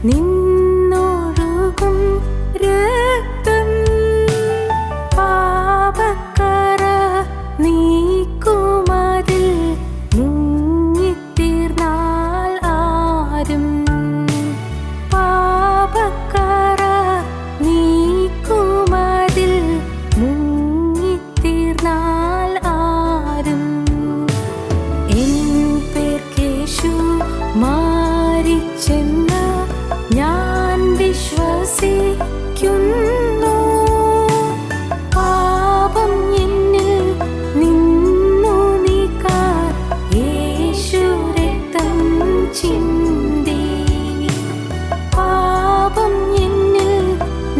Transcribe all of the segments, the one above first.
നിന്നൊഴുകും രക്തം പാപക്കറ നീക്കുമതിൽ മുങ്ങിത്തീർന്നാൽ ആരും പാപക്കറ നീക്കുമതിൽ മുങ്ങിത്തീർന്നാൽ ആരും എൻ പേർക്കേശു മാരിച്ചെന്ന് ഞാൻ വിശ്വസിക്കുന്നു. പാപം എന്നിൽ നിന്നു നീക്കാൻ യേശു രക്തം ചിന്തി. പാപം എന്നിൽ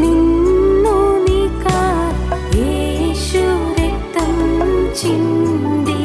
നിന്നു നീക്കാൻ യേശു രക്തം ചിന്തി.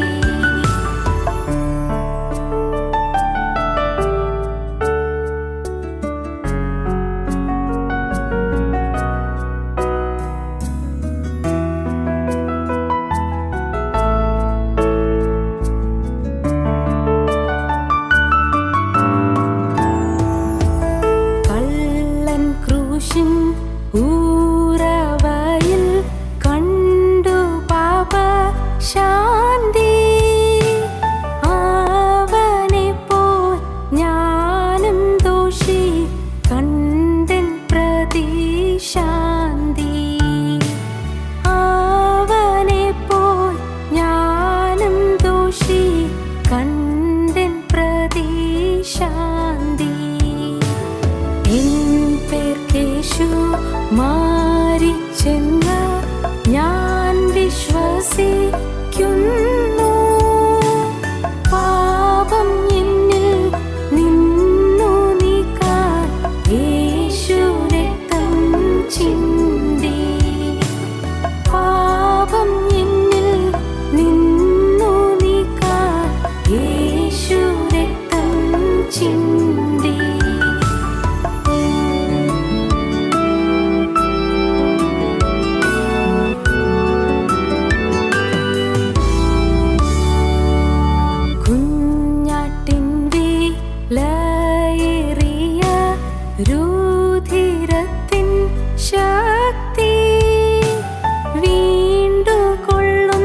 ഊറവയിൽ കണ്ടു പാപ ശാന്തി. അവനെപ്പോൽ ഞാനും ദോഷി കണ്ടൻ പ്രതിശാന്തി. അവനെപ്പോൽ ഞാനും ദോഷി കണ്ടൻ പ്രതിശാന്തി. എൻ പേർക്കേശു മാരിച്ചെന്ന് ഞാൻ വിശ്വസിക്കുന്നു. പാപം എന്നിൽ നിന്നു നീക്കാൻ യേശു രക്തം ചിന്തി. പാപം എന്നിൽ നിന്നു നീക്കാൻ യേശു രക്തം ചിന്തി. ലയേറിയ രുധിരത്തിൻ ശക്തി വീണ്ടുകൊള്ളും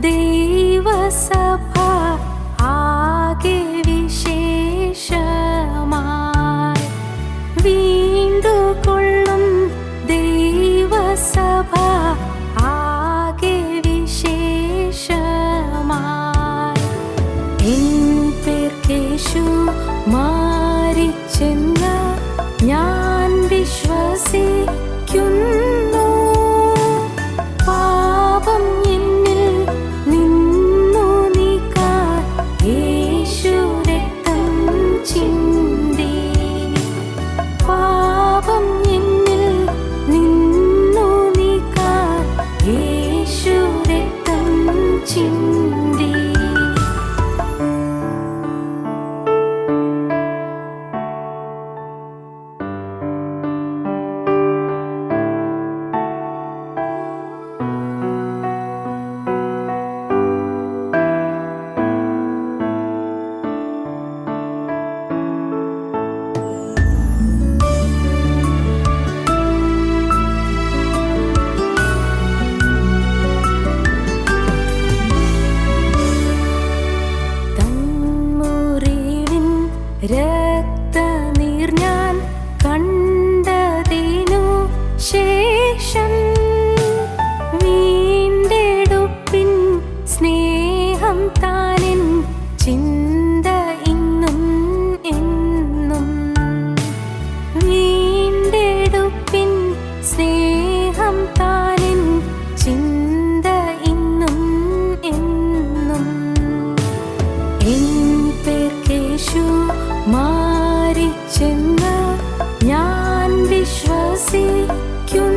ദൈവസഭ ആകെ വിശേഷമായി. വീണ്ടുകൊള്ളും ദൈവസഭ ആകെ വിശേഷമായി. എൻ പേർക്കേശു മാരിച്ചെന്ന് ഞാൻ വിശ്വസിക്കുന്നു. പാപം എന്നിൽ നിന്നു നീക്കാൻ യേശു രക്തം ചിന്തി. പാപം എന്നിൽ നിന്നു നീക്കാൻ യേശു രക്തം ചിന്തി. രക്തനീർ ഞാൻ കണ്ടതിനു ശേഷം വീണ്ടെടുപ്പിൻ സ്നേഹം താനിൻ ചിന്ത ഇന്നും എന്നും. വീണ്ടെടുപ്പിൻ സ്നേഹം താനിൻ ചിന്ത ഇന്നും എന്നും. എൻ പേർക്കേശു മാരിച്ചെന്ന് ഞാൻ വിശ്വസിക്കുന്നു.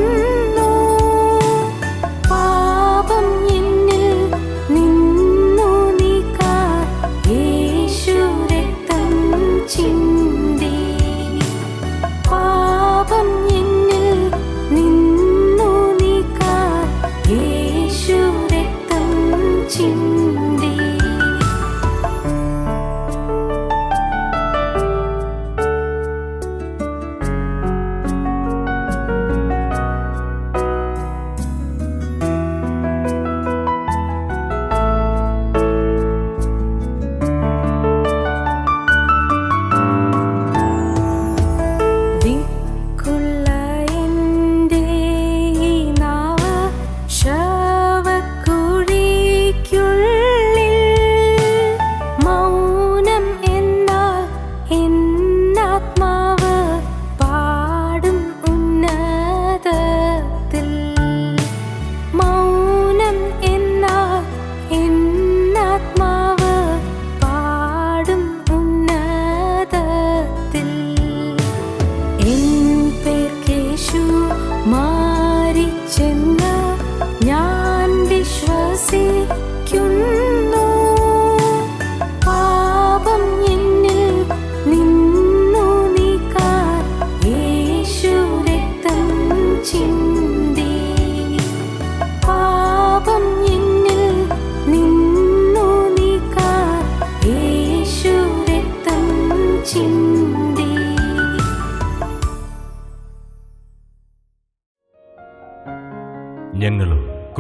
പാപം എന്നിൽ നിന്നു നീക്കാൻ യേശു രക്തം ചിന്തി. പാപം എന്നിൽ നിന്നു നീക്കാൻ യേശു രക്തം ചിന്തി.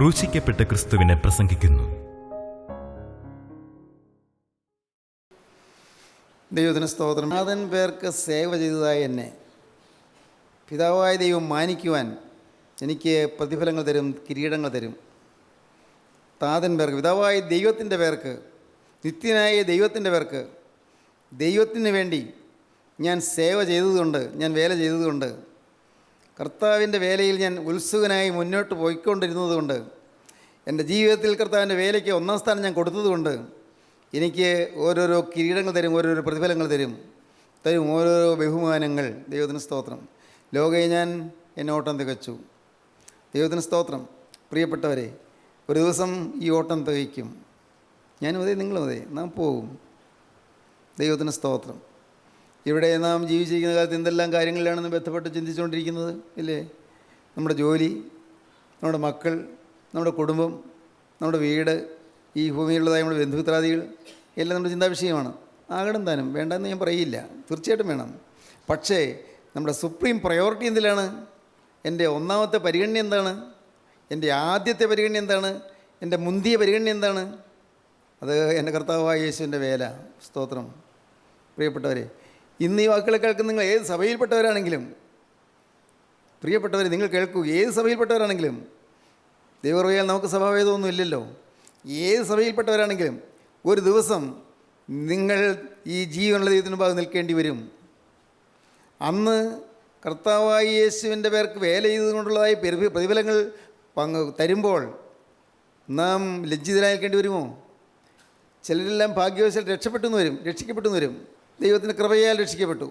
ക്രൂശിക്കപ്പെട്ട ക്രിസ്തുവിനെ പ്രസംഗിക്കുന്നു. ദൈവത്തിന് സ്തോത്രം. നാഥൻ പേർക്ക് സേവ ചെയ്തതായി എന്നെ പിതാവായ ദൈവം മാനിക്കുവാൻ എനിക്ക് പ്രതിഫലങ്ങൾ തരും, കിരീടങ്ങൾ തരും. താതൻ പേർക്ക്, പിതാവായ ദൈവത്തിൻ്റെ പേർക്ക്, നിത്യനായ ദൈവത്തിൻ്റെ പേർക്ക്, ദൈവത്തിന് വേണ്ടി ഞാൻ സേവ ചെയ്തതുകൊണ്ട്, ഞാൻ വേല ചെയ്തതുകൊണ്ട്, കർത്താവിൻ്റെ വേലയിൽ ഞാൻ ഉത്സുകനായി മുന്നോട്ട് പോയിക്കൊണ്ടിരുന്നതുകൊണ്ട്, എൻ്റെ ജീവിതത്തിൽ കർത്താവിൻ്റെ വേലയ്ക്ക് ഒന്നാം സ്ഥാനം ഞാൻ കൊടുത്തതുകൊണ്ട് എനിക്ക് ഓരോരോ കിരീടങ്ങൾ തരും, ഓരോരോ പ്രതിഫലങ്ങൾ തരും, ഓരോരോ ബഹുമാനങ്ങൾ. ദൈവത്തിന് സ്തോത്രം. ലോകയെ ഞാൻ എന്നെ ഓട്ടം തികച്ചു. ദൈവത്തിന് സ്തോത്രം. പ്രിയപ്പെട്ടവരെ, ഒരു ദിവസം ഈ ഓട്ടം തികയ്ക്കും. ഞാനും അതെ, നിങ്ങളും അതെ, നാം പോകും. ദൈവത്തിന് സ്തോത്രം. ഇവിടെ നാം ജീവിച്ചിരിക്കുന്ന കാലത്ത് എന്തെല്ലാം കാര്യങ്ങളിലാണെന്ന് ബന്ധപ്പെട്ട് ചിന്തിച്ചുകൊണ്ടിരിക്കുന്നത് ഇല്ലേ? നമ്മുടെ ജോലി, നമ്മുടെ മക്കൾ, നമ്മുടെ കുടുംബം, നമ്മുടെ വീട്, ഈ ഭൂമിയിലുള്ളതായ നമ്മുടെ ബന്ധുമിത്രാദികൾ എല്ലാം നമ്മുടെ ചിന്താ വിഷയമാണ്. ആകണം താനും, വേണ്ടെന്ന് ഞാൻ പറയില്ല, തീർച്ചയായിട്ടും വേണം. പക്ഷേ നമ്മുടെ സുപ്രീം പ്രയോറിറ്റി എന്തിലാണ്? എൻ്റെ ഒന്നാമത്തെ പരിഗണന എന്താണ്? എൻ്റെ ആദ്യത്തെ പരിഗണന എന്താണ്? എൻ്റെ മുന്തിയ പരിഗണന എന്താണ്? അത് എൻ്റെ കർത്താവായ യേശുവിൻ്റെ വേല. സ്തോത്രം. പ്രിയപ്പെട്ടവരെ, ഇന്ന് ഈ വാക്കുകളെ കേൾക്കുന്ന നിങ്ങൾ ഏത് സഭയിൽപ്പെട്ടവരാണെങ്കിലും, പ്രിയപ്പെട്ടവരെ നിങ്ങൾ കേൾക്കൂ, ഏത് സഭയിൽപ്പെട്ടവരാണെങ്കിലും, ദൈവം പറയാൻ നമുക്ക് സഭാഭേദമൊന്നും ഇല്ലല്ലോ. ഏത് സഭയിൽപ്പെട്ടവരാണെങ്കിലും ഒരു ദിവസം നിങ്ങൾ ഈ ജീവനുള്ള ദൈവത്തിന് മുമ്പാകെ നിൽക്കേണ്ടി വരും. അന്ന് കർത്താവായ യേശുവിൻ്റെ പേർക്ക് വേല ചെയ്തുകൊണ്ടുള്ളതായി പ്രതിഫലങ്ങൾ തരുമ്പോൾ നാം ലജ്ജിതരായിരിക്കേണ്ടി വരുമോ? ചിലരെല്ലാം ഭാഗ്യവശാൽ രക്ഷിക്കപ്പെട്ടു വരും. ദൈവത്തിൻ്റെ കൃപയാൽ രക്ഷിക്കപ്പെട്ടു.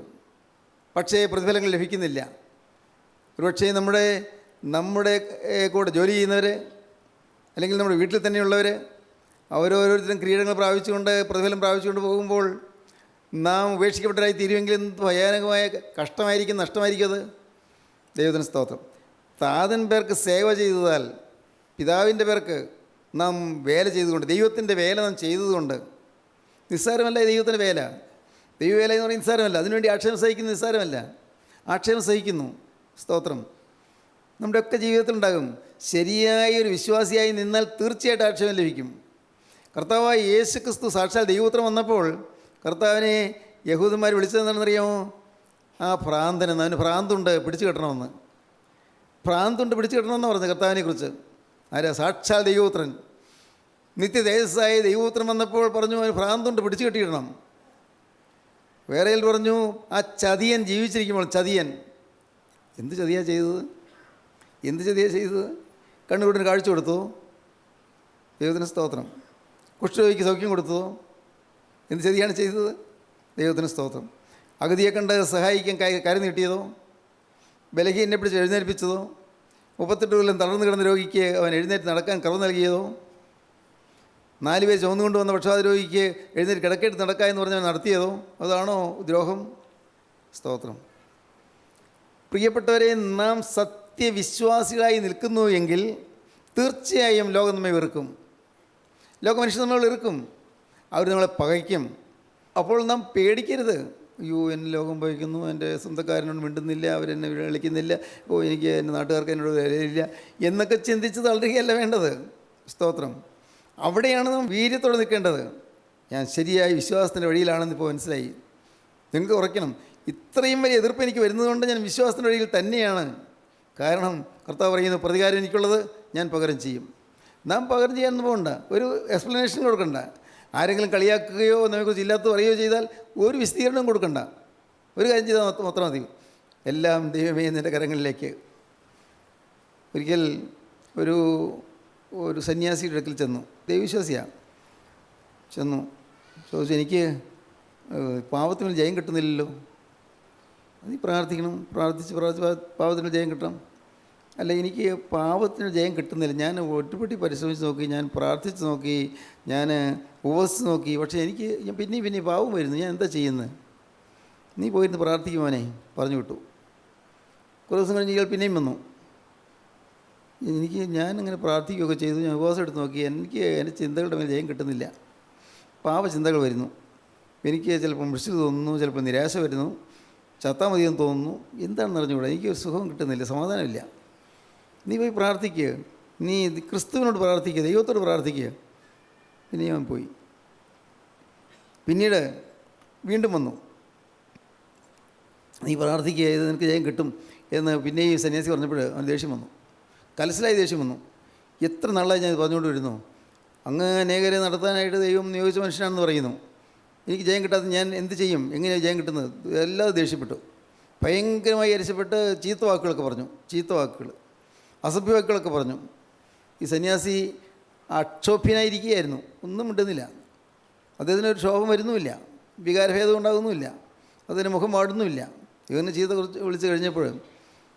പക്ഷേ പ്രതിഫലങ്ങൾ ലഭിക്കുന്നില്ല. ഒരുപക്ഷേ നമ്മുടെ കൂടെ ജോലി ചെയ്യുന്നവർ, അല്ലെങ്കിൽ നമ്മുടെ വീട്ടിൽ തന്നെയുള്ളവർ, അവരോരോരുത്തരും കിരീടങ്ങൾ പ്രാപിച്ചുകൊണ്ട്, പ്രതിഫലം പ്രാപിച്ചുകൊണ്ട് പോകുമ്പോൾ നാം ഉപേക്ഷിക്കപ്പെട്ടവരായി തീരുമെങ്കിൽ എന്ത് ഭയാനകമായ കഷ്ടമായിരിക്കും, നഷ്ടമായിരിക്കും അത്. ദൈവത്തിന് സ്തോത്രം. താതൻ പേർക്ക് സേവ ചെയ്തതാൽ, പിതാവിൻ്റെ പേർക്ക് നാം വേല ചെയ്തുകൊണ്ട്, ദൈവത്തിൻ്റെ വേല നാം ചെയ്തതുകൊണ്ട്, നിസ്സാരമല്ല ദൈവത്തിൻ്റെ വേല. ദൈവവേല എന്ന് പറയുന്നത് നിസ്സാരമല്ല. അതിനുവേണ്ടി ആക്ഷേപം സഹിക്കുന്നത് നിസ്സാരമല്ല. ആക്ഷേപം സഹിക്കുന്നു. സ്തോത്രം. നമ്മുടെയൊക്കെ ജീവിതത്തിലുണ്ടാകും. ശരിയായ ഒരു വിശ്വാസിയായി നിന്നാൽ തീർച്ചയായിട്ടും ആക്ഷേപം ലഭിക്കും. കർത്താവായ യേശു ക്രിസ്തു സാക്ഷാൽ ദൈവപുത്രൻ വന്നപ്പോൾ കർത്താവിനെ യഹൂദന്മാർ വിളിച്ചതെന്താണെന്നറിയാമോ? ആ ഭ്രാന്തനെന്ന്, അവന് ഭ്രാന്തുണ്ട്, പിടിച്ചു കെട്ടണമെന്ന്. ഭ്രാന്തുണ്ട്, പിടിച്ചു കെട്ടണമെന്ന് പറഞ്ഞു കർത്താവിനെക്കുറിച്ച്. ആരാ? സാക്ഷാൽ ദൈവപുത്രൻ, നിത്യതേജസ്സായ ദൈവപുത്രൻ വന്നപ്പോൾ പറഞ്ഞു അവന് ഭ്രാന്തുണ്ട്, പിടിച്ചു കെട്ടിയിടണം. വേറെയിൽ പറഞ്ഞു ആ ചതിയൻ ജീവിച്ചിരിക്കുമ്പോൾ, ചതിയൻ എന്ത് ചതിയാണ് ചെയ്തത്? കണ്ണുകൂട്ടിന് കാഴ്ച കൊടുത്തു. ദൈവത്തിന് സ്തോത്രം. കുഷ്ഠരോഗിക്ക് സൗഖ്യം കൊടുത്തു. എന്ത് ചതിയാണ് ചെയ്തത്? ദൈവത്തിന് സ്തോത്രം. അഗതിയെ കണ്ട് സഹായിക്കാൻ കരം നീട്ടിയതോ? ബലഹീനെ പിടിച്ച് എഴുന്നേൽപ്പിച്ചതോ? 38 കൊല്ലം തളർന്നു കിടന്ന രോഗിക്ക് അവൻ എഴുന്നേറ്റ് നടക്കാൻ കറവ് നൽകിയതോ? 4 പേര് ചുമന്നുകൊണ്ട് വന്ന പക്ഷാത രോഗിക്ക് എഴുന്നേറ്റ് കിടക്കേറ്റ് നടക്കുക എന്ന് പറഞ്ഞവൻ നടത്തിയതോ? അതാണോ ദ്രോഹം? സ്തോത്രം. പ്രിയപ്പെട്ടവരെ, നാം സത്യവിശ്വാസികളായി നിൽക്കുന്നു എങ്കിൽ തീർച്ചയായും ലോകം നമ്മെ വെറുക്കും. മനുഷ്യർ നമ്മളെ വെറുക്കും. അവർ നമ്മളെ പകയ്ക്കും. അപ്പോൾ നാം പേടിക്കരുത്. അയ്യോ, എന്നെ ലോകം പകയ്ക്കുന്നു, എൻ്റെ സ്വന്തക്കാരനോട് മിണ്ടുന്നില്ല, അവരെന്നെ വിളിക്കുന്നില്ല, എനിക്ക് എൻ്റെ നാട്ടുകാർക്ക് എന്നോട് വിലയില്ല എന്നൊക്കെ ചിന്തിച്ച് തളരുകയല്ല വേണ്ടത്. സ്തോത്രം. അവിടെയാണ് നാം വീര്യത്തോടെ നിൽക്കേണ്ടത്. ഞാൻ ശരിയായ വിശ്വാസത്തിൻ്റെ വഴിയിലാണെന്ന് ഇപ്പോൾ മനസ്സിലായി. നിങ്ങൾക്ക് ഉറയ്ക്കണം, ഇത്രയും വലിയ എതിർപ്പ് എനിക്ക് വരുന്നതുകൊണ്ട് ഞാൻ വിശ്വാസത്തിൻ്റെ വഴിയിൽ തന്നെയാണ്. കാരണം കർത്താവ് പറയുന്നു, പ്രതികാരം എനിക്കുള്ളത്, ഞാൻ പകരം ചെയ്യും. നാം പകരം ചെയ്യാനൊന്നും പോകണ്ട, ഒരു എക്സ്പ്ലനേഷൻ കൊടുക്കണ്ട. ആരെങ്കിലും കളിയാക്കുകയോ നമ്മെക്കുറിച്ച് ഇല്ലാത്ത പറയുകയോ ചെയ്താൽ ഒരു വിശദീകരണവും കൊടുക്കണ്ട. ഒരു കാര്യം ചെയ്താൽ മാത്രം മതി, എല്ലാം ദൈവമേ നിൻ്റെ കരങ്ങളിലേക്ക്. ഒരിക്കൽ ഒരു സന്യാസിയുടെ അടുക്കൽ ചെന്നു. ദൈവവിശ്വാസിയാണ്. ചോദിച്ചു, എനിക്ക് പാപത്തിന് ജയം കിട്ടുന്നില്ലല്ലോ, നീ പ്രാർത്ഥിക്കണം, പ്രാർത്ഥിച്ച് പാപത്തിന് ജയം കിട്ടണം. അല്ല, എനിക്ക് പാപത്തിന് ജയം കിട്ടുന്നില്ല. ഞാൻ ഒറ്റപ്പെട്ടി പരിശ്രമിച്ച് നോക്കി, ഞാൻ പ്രാർത്ഥിച്ച് നോക്കി, ഞാൻ ഉപവസിച്ച് നോക്കി, പക്ഷേ എനിക്ക് പിന്നെ പാവം വരുന്നു. ഞാൻ എന്താ ചെയ്യുന്നത്? നീ പോയിരുന്ന് പ്രാർത്ഥിക്കുമോനെ പറഞ്ഞു വിട്ടു. കുറേ ദിവസം കഴിഞ്ഞ് ഇയാൾ പിന്നെയും വന്നു. ഞാനങ്ങനെ പ്രാർത്ഥിക്കുകയൊക്കെ ചെയ്തു, ഞാൻ ഉപവാസം എടുത്ത് നോക്കി, എൻ്റെ ചിന്തകളുടെ മേൽ ജയം കിട്ടുന്നില്ല. പാപചിന്തകൾ വരുന്നു. എനിക്ക് ചിലപ്പോൾ മുഷിൽ തോന്നുന്നു, ചിലപ്പോൾ നിരാശ വരുന്നു, ചത്താൽ മതിയെന്ന് തോന്നുന്നു. എന്താണെന്ന് അറിഞ്ഞുകൂടാ, എനിക്കൊരു സുഖം കിട്ടുന്നില്ല, സമാധാനമില്ല. നീ പോയി പ്രാർത്ഥിക്കുക. നീ ക്രിസ്തുവിനോട് പ്രാർത്ഥിക്കുക, ദൈവത്തോട് പ്രാർത്ഥിക്കുക. പിന്നെ അവൻ പോയി. പിന്നീട് വീണ്ടും വന്നു. നീ പ്രാർത്ഥിക്കുക, ഇത് നിനക്ക് ജയം കിട്ടും എന്ന് പിന്നെ ഈ സന്യാസി പറഞ്ഞപ്പോൾ അവൻ ദേഷ്യം വന്നു, കലശലായി ദേഷ്യം വന്നു. എത്ര നാളായി ഞാൻ പറഞ്ഞുകൊണ്ട് വരുന്നു, അങ്ങ് അനേകരെ നടത്താനായിട്ട് ദൈവം നിയോഗിച്ച മനുഷ്യനാണെന്ന് പറയുന്നു, എനിക്ക് ജയം കിട്ടാതെ ഞാൻ എന്ത് ചെയ്യും, എങ്ങനെയാണ് ജയം കിട്ടുന്നത്? എല്ലാവരും ദേഷ്യപ്പെട്ടു, ഭയങ്കരമായി അരിശപ്പെട്ട് ചീത്ത വാക്കുകളൊക്കെ പറഞ്ഞു, ചീത്ത വാക്കുകൾ, അസഭ്യ വാക്കുകളൊക്കെ പറഞ്ഞു. ഈ സന്യാസി അക്ഷോഭ്യനായിരിക്കുകയായിരുന്നു, ഒന്നും മിണ്ടുന്നില്ല. അദ്ദേഹത്തിനൊരു ക്ഷോഭം വരുന്നുമില്ല, വികാരഭേദം ഉണ്ടാകുന്നുമില്ല, അതിന് മുഖം വാടുന്നുമില്ല. ഇവന് ചീത്ത വിളിച്ച് കഴിഞ്ഞപ്പോൾ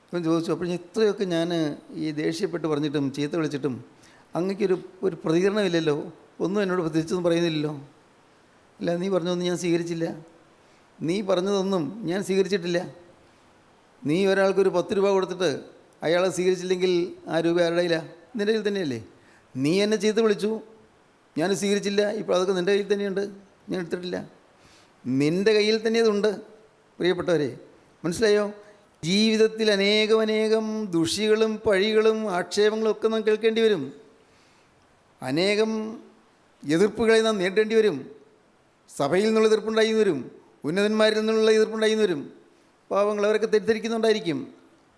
ഇവൻ ചോദിച്ചു, അപ്പോൾ ഇത്രയൊക്കെ ഞാൻ ഈ ദേഷ്യപ്പെട്ട് പറഞ്ഞിട്ടും ചീത്ത വിളിച്ചിട്ടും അങ്ങക്കൊരു പ്രതികരണമില്ലല്ലോ, ഒന്നും എന്നോട് തിരിച്ചൊന്നും പറയുന്നില്ലല്ലോ. ഇല്ല, നീ പറഞ്ഞതൊന്നും ഞാൻ സ്വീകരിച്ചില്ല, നീ പറഞ്ഞതൊന്നും ഞാൻ സ്വീകരിച്ചിട്ടില്ല. നീ ഒരാൾക്കൊരു 10 രൂപ കൊടുത്തിട്ട് അയാളെ സ്വീകരിച്ചില്ലെങ്കിൽ ആ രൂപ ആരുടെ കയ്യിലാണ്? നിൻ്റെ കയ്യിൽ തന്നെയല്ലേ. നീ എന്നെ ചീത്ത വിളിച്ചു, ഞാൻ സ്വീകരിച്ചില്ല, ഇപ്പോൾ അതൊക്കെ നിൻ്റെ കയ്യിൽ തന്നെയുണ്ട്, ഞാൻ എടുത്തിട്ടില്ല. നിൻ്റെ കയ്യിൽ തന്നെ അതുണ്ട്. പ്രിയപ്പെട്ടവരെ, മനസ്സിലായോ? ജീവിതത്തിൽ അനേകം ദുഷികളും പഴികളും ആക്ഷേപങ്ങളും ഒക്കെ നാം കേൾക്കേണ്ടി വരും. അനേകം എതിർപ്പുകളെ നാം നേരിടേണ്ടി വരും. സഭയിൽ നിന്നുള്ള എതിർപ്പുണ്ടായി വരും, ഉന്നതന്മാരിൽ നിന്നുള്ള എതിർപ്പുണ്ടായി വരും. പാവങ്ങൾ അവരൊക്കെ തെറ്റിദ്ധരിക്കുന്നുണ്ടായിരിക്കും,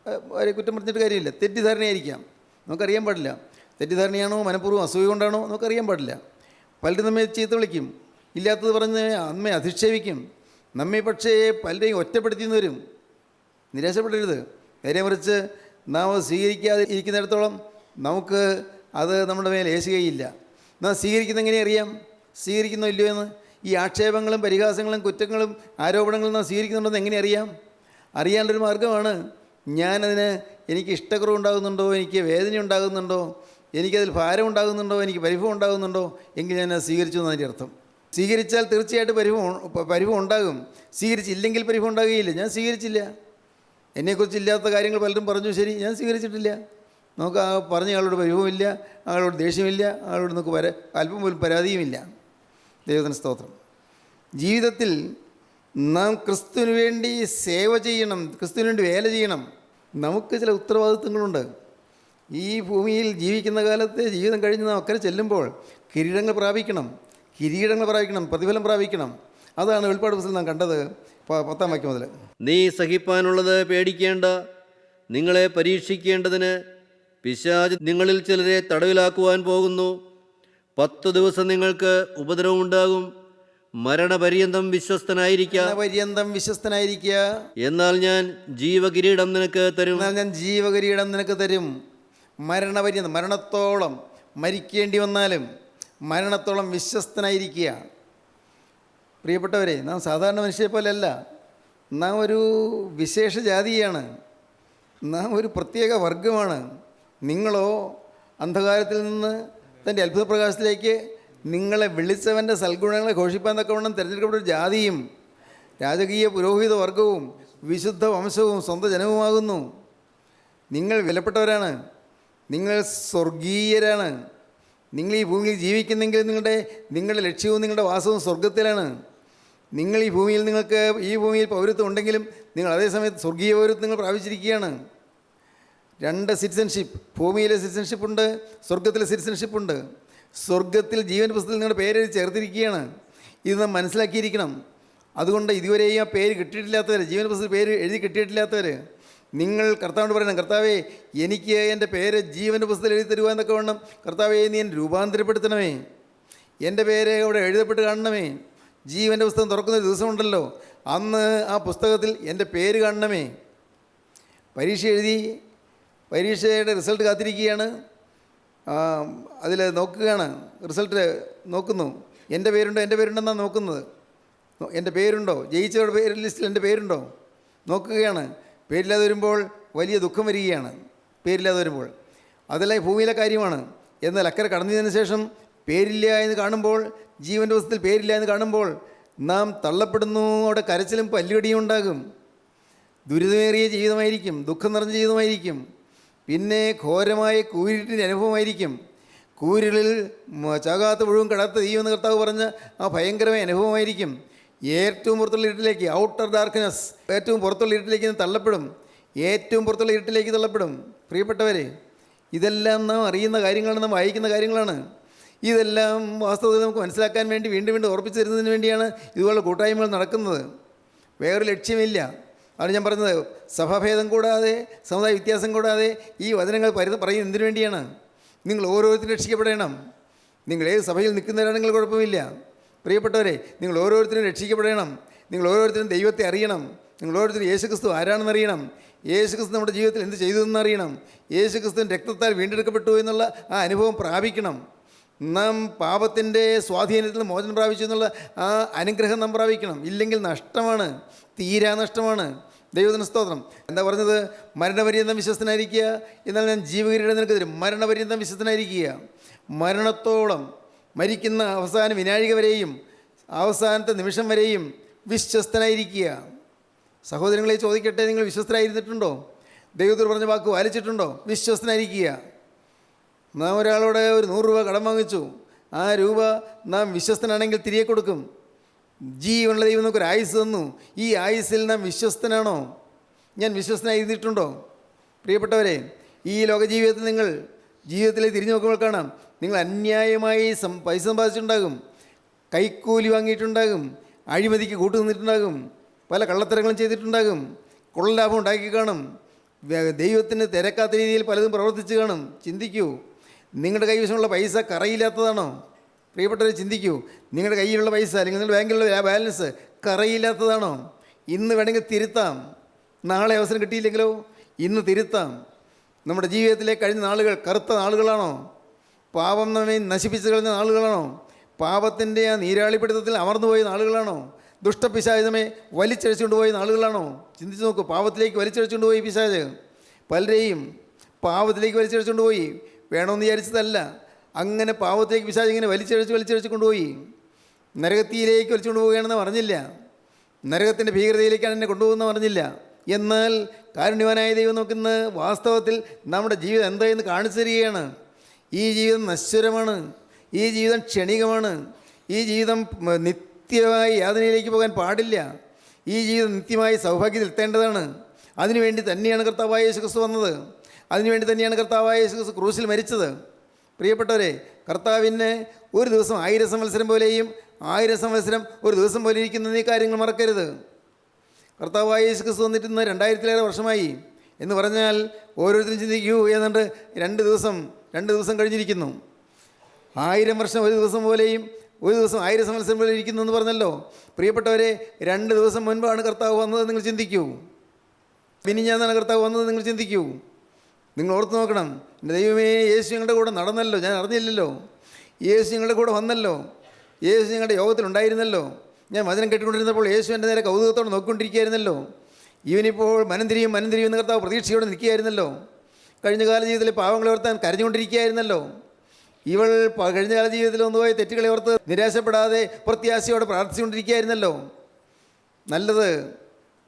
അവരെ കുറ്റം പറഞ്ഞിട്ട് കാര്യമില്ല, തെറ്റിദ്ധാരണയായിരിക്കാം, നമുക്കറിയാൻ പാടില്ല. തെറ്റിദ്ധാരണയാണോ മനഃപൂർവ്വം അസൂയ കൊണ്ടാണോ നമുക്കറിയാൻ പാടില്ല. പലരും നമ്മെ ചീത്ത വിളിക്കും, ഇല്ലാത്തത് പറഞ്ഞ് നമ്മെ അധിക്ഷേപിക്കും, നമ്മെ പക്ഷേ പലരെയും ഒറ്റപ്പെടുത്തിയെന്ന് വരും. നിരാശപ്പെടരുത്. നേരെ മറിച്ച് നാം അത് സ്വീകരിക്കാതെ ഇരിക്കുന്നിടത്തോളം നമുക്ക് അത് നമ്മുടെ മേൽ ഏശുകയില്ല. നാം സ്വീകരിക്കുന്ന എങ്ങനെ അറിയാം, സ്വീകരിക്കുന്നോ ഇല്ലയോ എന്ന്? ഈ ആക്ഷേപങ്ങളും പരിഹാസങ്ങളും കുറ്റങ്ങളും ആരോപണങ്ങളും നാം സ്വീകരിക്കുന്നുണ്ടെന്ന് എങ്ങനെ അറിയാം? അറിയാനുള്ളൊരു മാർഗ്ഗമാണ്, ഞാനതിന് എനിക്ക് ഇഷ്ടക്കുറവുണ്ടാകുന്നുണ്ടോ, എനിക്ക് വേദന ഉണ്ടാകുന്നുണ്ടോ, എനിക്കതിൽ ഭാരം ഉണ്ടാകുന്നുണ്ടോ, എനിക്ക് പരിഭവം ഉണ്ടാകുന്നുണ്ടോ എങ്കിൽ ഞാൻ അത് സ്വീകരിച്ചു എന്നതിൻ്റെ അർത്ഥം. സ്വീകരിച്ചാൽ തീർച്ചയായിട്ടും പരിഭവം ഉണ്ടാകും, സ്വീകരിച്ചില്ലെങ്കിൽ പരിഭവം ഉണ്ടാകുകയില്ല. ഞാൻ സ്വീകരിച്ചില്ല, എന്നെക്കുറിച്ച് ഇല്ലാത്ത കാര്യങ്ങൾ പലരും പറഞ്ഞു, ശരി, ഞാൻ സ്വീകരിച്ചിട്ടില്ല. നമുക്ക് ആ പറഞ്ഞ ആളോട് പരിഭവമില്ല, ആളോട് ദേഷ്യമില്ല, ആളോട് നമുക്ക് അല്പം പോലും പരാതിയുമില്ല. ദൈവത്തിന് സ്തോത്രം. ജീവിതത്തിൽ നാം ക്രിസ്തുവിന് വേണ്ടി സേവ ചെയ്യണം, ക്രിസ്തുവിന് വേണ്ടി വേല ചെയ്യണം. നമുക്ക് ചില ഉത്തരവാദിത്വങ്ങളുണ്ട്. ഈ ഭൂമിയിൽ ജീവിക്കുന്ന കാലത്തെ ജീവിതം കഴിഞ്ഞ് നാം അക്കരെ ചെല്ലുമ്പോൾ കിരീടങ്ങൾ പ്രാപിക്കണം, പ്രതിഫലം പ്രാപിക്കണം. അതാണ് വെളിപ്പാട് പുസ്തകത്തിൽ നാം കണ്ടത്. 10-ാം വാക്യം മുതൽ, നീ സഹിപ്പാനുള്ളത് പേടിക്കേണ്ട, നിങ്ങളെ പരീക്ഷിക്കേണ്ടതിന് പിശാച് നിങ്ങളിൽ ചിലരെ തടവിലാക്കുവാൻ പോകുന്നു. 10 ദിവസം നിങ്ങൾക്ക് ഉപദ്രവമുണ്ടാകും. മരണപര്യന്തം വിശ്വസ്തനായിരിക്കുക, എന്നാൽ ഞാൻ ജീവകിരീടം നിനക്ക് തരും. മരണപര്യന്തം, മരണത്തോളം, മരിക്കേണ്ടി വന്നാലും മരണത്തോളം വിശ്വസ്തനായിരിക്കുക. പ്രിയപ്പെട്ടവരെ, നാം സാധാരണ മനുഷ്യരെ പോലെയല്ല, നാം ഒരു വിശേഷ ജാതിയാണ്, നാം ഒരു പ്രത്യേക വർഗമാണ്. നിങ്ങളോ അന്ധകാരത്തിൽ നിന്ന് തൻ്റെ അത്ഭുത പ്രകാശത്തിലേക്ക് നിങ്ങളെ വിളിച്ചവൻ്റെ സൽഗുണങ്ങളെ ഘോഷിപ്പാൻ തക്കവണ്ണം തിരഞ്ഞെടുക്കപ്പെട്ട ഒരു ജാതിയും രാജകീയ പുരോഹിത വർഗവും വിശുദ്ധ വംശവും സ്വന്തം ജനവുമാകുന്നു. നിങ്ങൾ വിലപ്പെട്ടവരാണ്, നിങ്ങൾ സ്വർഗീയരാണ്. നിങ്ങൾ ഈ ഭൂമിയിൽ ജീവിക്കുന്നെങ്കിൽ നിങ്ങളുടെ ലക്ഷ്യവും നിങ്ങളുടെ വാസവും സ്വർഗത്തിലാണ്. നിങ്ങൾ ഈ ഭൂമിയിൽ പൗരത്വം ഉണ്ടെങ്കിലും നിങ്ങൾ അതേസമയത്ത് സ്വർഗീയ പൗരത്വം നിങ്ങൾ പ്രാപിച്ചിരിക്കുകയാണ്. 2 സിറ്റിസൺഷിപ്പ്, ഭൂമിയിലെ സിറ്റിസൺഷിപ്പുണ്ട്, സ്വർഗത്തിലെ സിറ്റിസൺഷിപ്പുണ്ട്. സ്വർഗത്തിൽ ജീവൻ പുസ്തകത്തിൽ നിങ്ങളുടെ പേര് ചേർത്തിരിക്കുകയാണ്. ഇത് നാം മനസ്സിലാക്കിയിരിക്കണം. അതുകൊണ്ട് ഇതുവരെയും ആ പേര് കിട്ടിയിട്ടില്ലാത്തവർ, ജീവൻ പുസ്തകത്തിൽ പേര് എഴുതി കിട്ടിയിട്ടില്ലാത്തവർ, നിങ്ങൾ കർത്താവിനോട് പറയണം, കർത്താവേ, എനിക്ക് എൻ്റെ പേര് ജീവൻ്റെ പുസ്തകത്തിൽ എഴുതി തരുവാൻ എന്നൊക്കെ വേണം. കർത്താവേ, നീ എന്നെ രൂപാന്തരപ്പെടുത്തണമേ, എൻ്റെ പേര് അവിടെ എഴുതപ്പെട്ട് കാണണമേ. ജീവൻ്റെ പുസ്തകം തുറക്കുന്ന ദിവസമുണ്ടല്ലോ, അന്ന് ആ പുസ്തകത്തിൽ എൻ്റെ പേര് കാണണമേ. പരീക്ഷ എഴുതി, പരീക്ഷയുടെ റിസൾട്ട് കാത്തിരിക്കുകയാണ്, അതിൽ നോക്കുകയാണ്, റിസൾട്ട് നോക്കുന്നു, എൻ്റെ പേരുണ്ടെന്നാണ് നോക്കുന്നത്. എൻ്റെ പേരുണ്ടോ, ജയിച്ചവരുടെ പേര് ലിസ്റ്റിൽ എൻ്റെ പേരുണ്ടോ നോക്കുകയാണ്. പേരില്ലാതെ വരുമ്പോൾ വലിയ ദുഃഖം വരികയാണ്. പേരില്ലാതെ വരുമ്പോൾ അതെല്ലാം ഭൂമിയിലെ കാര്യമാണ്. എന്നാൽ അക്കരെ കടന്നതിന് ശേഷം പേരില്ല എന്ന് കാണുമ്പോൾ, ജീവൻ്റെ പുസ്തകത്തിൽ പേരില്ല എന്ന് കാണുമ്പോൾ നാം തള്ളപ്പെടുന്നു. അവിടെ കരച്ചിലും പല്ലുകടിയും ഉണ്ടാകും. ദുരിതമേറിയ ജീവിതമായിരിക്കും, ദുഃഖം നിറഞ്ഞ ജീവിതമായിരിക്കും. പിന്നെ ഘോരമായ കൂരിട്ടിൻ്റെ അനുഭവമായിരിക്കും. കൂരിളിൽ ചാകാത്ത മുഴുവൻ കടാത്ത തീയെന്ന് കർത്താവ് പറഞ്ഞ ആ ഭയങ്കരമായ അനുഭവമായിരിക്കും. ഏറ്റവും പുറത്തുള്ള ഇരുട്ടിലേക്ക്, ഔട്ടർ ഡാർക്ക്നെസ്, ഏറ്റവും പുറത്തുള്ള ഇരുട്ടിലേക്ക് തള്ളപ്പെടും. പ്രിയപ്പെട്ടവരെ, ഇതെല്ലാം നാം അറിയുന്ന കാര്യങ്ങളാണ്, നാം വായിക്കുന്ന കാര്യങ്ങളാണ്. ഇതെല്ലാം വാസ്തവത്തിൽ നമുക്ക് മനസ്സിലാക്കാൻ വേണ്ടി വീണ്ടും വീണ്ടും ഓർപ്പിച്ചു തരുന്നതിന് വേണ്ടിയാണ് ഇതുപോലുള്ള കൂട്ടായ്മകൾ നടക്കുന്നത്. വേറൊരു ലക്ഷ്യമില്ല. ആണ് ഞാൻ പറഞ്ഞത്, സഭാഭേദം കൂടാതെ, സമുദായ വ്യത്യാസം കൂടാതെ ഈ വചനങ്ങൾ പറയുന്നത് എന്തിനു വേണ്ടിയാണ്? നിങ്ങൾ ഓരോരുത്തരും രക്ഷിക്കപ്പെടണം. നിങ്ങൾ ഏത് സഭയിൽ നിൽക്കുന്നവരാണെങ്കിൽ കുഴപ്പമില്ല. പ്രിയപ്പെട്ടവരെ, നിങ്ങൾ ഓരോരുത്തരും രക്ഷിക്കപ്പെടണം. നിങ്ങൾ ഓരോരുത്തരും ദൈവത്തെ അറിയണം. നിങ്ങൾ ഓരോരുത്തരും യേശുക്രിസ്തു ആരാണെന്ന് അറിയണം. യേശുക്രിസ്തു നമ്മുടെ ജീവിതത്തിൽ എന്ത് ചെയ്തു എന്നറിയണം. യേശുക്രിസ്തുവിൻ്റെ രക്തത്താൽ വീണ്ടെടുക്കപ്പെട്ടു എന്നുള്ള ആ അനുഭവം പ്രാപിക്കണം. നാം പാപത്തിൻ്റെ സ്വാധീനത്തിൽ നിന്ന് മോചനം പ്രാപിച്ചു എന്നുള്ള ആ അനുഗ്രഹം നാം പ്രാപിക്കണം. ഇല്ലെങ്കിൽ നഷ്ടമാണ്, തീരാ നഷ്ടമാണ്. ദൈവത്തിന് സ്തോത്രം. എന്താ പറഞ്ഞത്? മരണപര്യന്തം വിശ്വസ്തനായിരിക്കുക, എന്നാൽ ഞാൻ ജീവകിരീടം നിനക്ക് തരും. മരണപര്യന്തം വിശ്വസ്തനായിരിക്കുക. മരണത്തോളം, മരിക്കുന്ന അവസാന വിനാഴിക വരെയും അവസാനത്തെ നിമിഷം വരെയും വിശ്വസ്തനായിരിക്കുക. സഹോദരങ്ങളെ ചോദിക്കട്ടെ, നിങ്ങൾ വിശ്വസ്തരായിരുന്നിട്ടുണ്ടോ? ദൈവത്തോട് പറഞ്ഞ വാക്ക് പാലിച്ചിട്ടുണ്ടോ? വിശ്വസ്തനായിരിക്കുക. നാം ഒരാളോട് ഒരു 100 രൂപ കടം വാങ്ങിച്ചു. ആ രൂപ നാം വിശ്വസ്തനാണെങ്കിൽ തിരികെ കൊടുക്കും. ജീവനുള്ള ദൈവം നമുക്കൊരു ആയുസ് തന്നു. ഈ ആയുസ്സിൽ നാം വിശ്വസ്തനാണോ? ഞാൻ വിശ്വസ്തനായിരുന്നിട്ടുണ്ടോ? പ്രിയപ്പെട്ടവരെ, ഈ ലോകജീവിതത്തിൽ നിങ്ങൾ ജീവിതത്തിലേക്ക് തിരിഞ്ഞു നോക്കുമ്പോൾ കാണാം, നിങ്ങൾ അന്യായമായി പൈസ സമ്പാദിച്ചിട്ടുണ്ടാകും, കൈക്കൂലി വാങ്ങിയിട്ടുണ്ടാകും, അഴിമതിക്ക് കൂട്ടുനിന്നിട്ടുണ്ടാകും, പല കള്ളത്തരങ്ങളും ചെയ്തിട്ടുണ്ടാകും, കൊള്ളലാഭം ഉണ്ടാക്കി കാണും, ദൈവത്തിന് തിരക്കാത്ത രീതിയിൽ പലതും പ്രവർത്തിച്ച് കാണും. ചിന്തിക്കൂ, നിങ്ങളുടെ കൈവശമുള്ള പൈസ കറയില്ലാത്തതാണോ? പ്രിയപ്പെട്ടവരെ ചിന്തിക്കൂ, നിങ്ങളുടെ കയ്യിലുള്ള പൈസ അല്ലെങ്കിൽ നിങ്ങളുടെ ബാങ്കിലുള്ള ബാലൻസ് കറയില്ലാത്തതാണോ? ഇന്ന് വേണമെങ്കിൽ തിരുത്താം. നാളെ അവസരം കിട്ടിയില്ലെങ്കിലോ ഇന്ന് തിരുത്താം. നമ്മുടെ ജീവിതത്തിലെ കഴിഞ്ഞ നാളുകൾ കറുത്ത നാളുകളാണോ? പാപം നമ്മെ നശിപ്പിച്ച് കളഞ്ഞ നാളുകളാണോ? പാപത്തിൻ്റെ ആ നീരാളിപ്പിടുത്തത്തിൽ അമർന്നുപോയ നാളുകളാണോ? ദുഷ്ടപിശാച് വലിച്ചഴിച്ചുകൊണ്ട് പോയ നാളുകളാണോ? ചിന്തിച്ച് നോക്കൂ. പാപത്തിലേക്ക് വലിച്ചഴിച്ചുകൊണ്ട് പോയി പിശാച് പലരെയും പാപത്തിലേക്ക് വലിച്ചഴിച്ചുകൊണ്ട് പോയി. വേണമെന്ന് വിചാരിച്ചതല്ല, അങ്ങനെ പാപത്തിലേക്ക് പിശാച് ഇങ്ങനെ വലിച്ചഴിച്ച് കൊണ്ടുപോയി. നരകത്തിയിലേക്ക് വലിച്ചുകൊണ്ട് പോവുകയാണെന്ന് പറഞ്ഞില്ല. നരകത്തിൻ്റെ ഭീകരതയിലേക്കാണ് എന്നെ കൊണ്ടുപോകുന്നത് പറഞ്ഞില്ല. എന്നാൽ കാരുണ്യവാനായ ദൈവം നോക്കുന്ന വാസ്തവത്തിൽ നമ്മുടെ ജീവിതം എന്തായെന്ന് കാണിച്ചു തരികയാണ്. ഈ ജീവിതം നശ്വരമാണ്, ഈ ജീവിതം ക്ഷണികമാണ്, ഈ ജീവിതം നിത്യമായി യാതനയിലേക്ക് പോകാൻ പാടില്ല. ഈ ജീവിതം നിത്യമായി സൗഭാഗ്യത്തിൽ എത്തേണ്ടതാണ്. അതിനുവേണ്ടി തന്നെയാണ് കർത്താവായ യേശുക്രിസ്തു വന്നത്. അതിനുവേണ്ടി തന്നെയാണ് കർത്താവായ യേശുക്രിസ്തു ക്രൂശിൽ മരിച്ചത്. പ്രിയപ്പെട്ടവരെ, കർത്താവിന് ഒരു ദിവസം 1000 സംവത്സരം പോലെയും 1000 സംവത്സരം ഒരു ദിവസം പോലെ ഇരിക്കുന്ന ഈ കാര്യങ്ങൾ മറക്കരുത്. കർത്താവായ യേശുക്രിസ്തു വന്നിട്ട് ഇന്ന് 2000-ലേറെ വർഷമായി എന്ന് പറഞ്ഞാൽ ഓരോരുത്തരും ചിന്തിക്കൂ, ഏതാണ്ട് 2 ദിവസം കഴിഞ്ഞിരിക്കുന്നു. 1000 വർഷം ഒരു ദിവസം പോലെയും ഒരു ദിവസം 1000 സംവത്സരം പോലെ ഇരിക്കുന്നു എന്ന് പറഞ്ഞല്ലോ. പ്രിയപ്പെട്ടവരെ, 2 ദിവസം മുൻപാണ് കർത്താവ് വന്നത്. നിങ്ങൾ ചിന്തിക്കൂ. മിനിഞ്ഞാന്നാണ് കർത്താവ് വന്നത്. നിങ്ങൾ ചിന്തിക്കൂ. നിങ്ങൾ ഓർത്ത് നോക്കണം. എൻ്റെ ദൈവമേ, യേശു ഞങ്ങളുടെ കൂടെ നടന്നല്ലോ, ഞാൻ അറിഞ്ഞില്ലല്ലോ. യേശു ഞങ്ങളുടെ കൂടെ വന്നല്ലോ. യേശു ഞങ്ങളുടെ യോഗത്തിലുണ്ടായിരുന്നല്ലോ. ഞാൻ വചനം കേട്ടുകൊണ്ടിരുന്നപ്പോൾ യേശു എൻ്റെ നേരെ കൗതുകത്തോടെ നോക്കിക്കൊണ്ടിരിക്കുകയായിരുന്നല്ലോ. ഇവനിപ്പോൾ മനംതിരിയും എന്ന് കർത്താവ് പ്രതീക്ഷയോടെ നിൽക്കുകയായിരുന്നല്ലോ. കഴിഞ്ഞ കാല ജീവിതത്തിലെ പാവങ്ങളെ ഓർത്താൻ കരഞ്ഞുകൊണ്ടിരിക്കുകയായിരുന്നല്ലോ. ഇവൾ കഴിഞ്ഞ കാല ജീവിതത്തിൽ ഒന്നുപോയി തെറ്റുകളെ ഓർത്ത് നിരാശപ്പെടാതെ പ്രത്യാശയോടെ പ്രാർത്ഥിച്ചുകൊണ്ടിരിക്കുകയായിരുന്നല്ലോ. നല്ലത്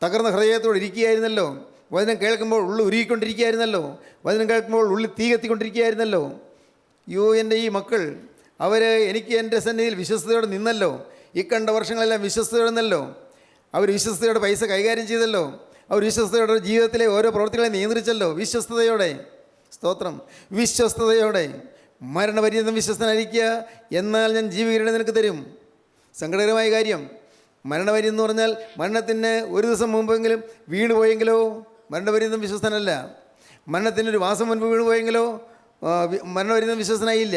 തകർന്ന ഹൃദയത്തോടെ ഇരിക്കുകയായിരുന്നല്ലോ. വചനം കേൾക്കുമ്പോൾ ഉള്ളു ഉരുകിക്കൊണ്ടിരിക്കുകയായിരുന്നല്ലോ. വചനം കേൾക്കുമ്പോൾ ഉള്ളിൽ തീ കത്തിക്കൊണ്ടിരിക്കുകയായിരുന്നല്ലോ. എൻ്റെ ഈ മക്കൾ എനിക്ക് എൻ്റെ സന്നിധിയിൽ വിശ്വസ്തയോടെ നിന്നല്ലോ. ഈ കണ്ട വർഷങ്ങളെല്ലാം വിശ്വസ്തയോടെ നിന്നല്ലോ. അവർ വിശ്വസ്തയോടെ പൈസ കൈകാര്യം ചെയ്തല്ലോ. അവർ വിശ്വസ്തയോടെ ജീവിതത്തിലെ ഓരോ പ്രവൃത്തികളെ നിയന്ത്രിച്ചല്ലോ. വിശ്വസ്തയോടെ, സ്തോത്രം, വിശ്വസ്തയോടെ. മരണപര്യന്തം വിശ്വസ്തനായിരിക്കുക, എന്നാൽ ഞാൻ ജീവകിരീടം നിനക്ക് തരും. സങ്കടകരമായ കാര്യം, മരണപര്യന്തം എന്ന് പറഞ്ഞാൽ മരണത്തിന് ഒരു ദിവസം മുമ്പെങ്കിലും വീണ് പോയെങ്കിലോ മരണപര്യന്തം വിശ്വസ്തനല്ല. മരണത്തിന് 1 മാസം മുൻപ് വീണ് പോയെങ്കിലോ മരണപര്യന്തം വിശ്വസ്തനായില്ല.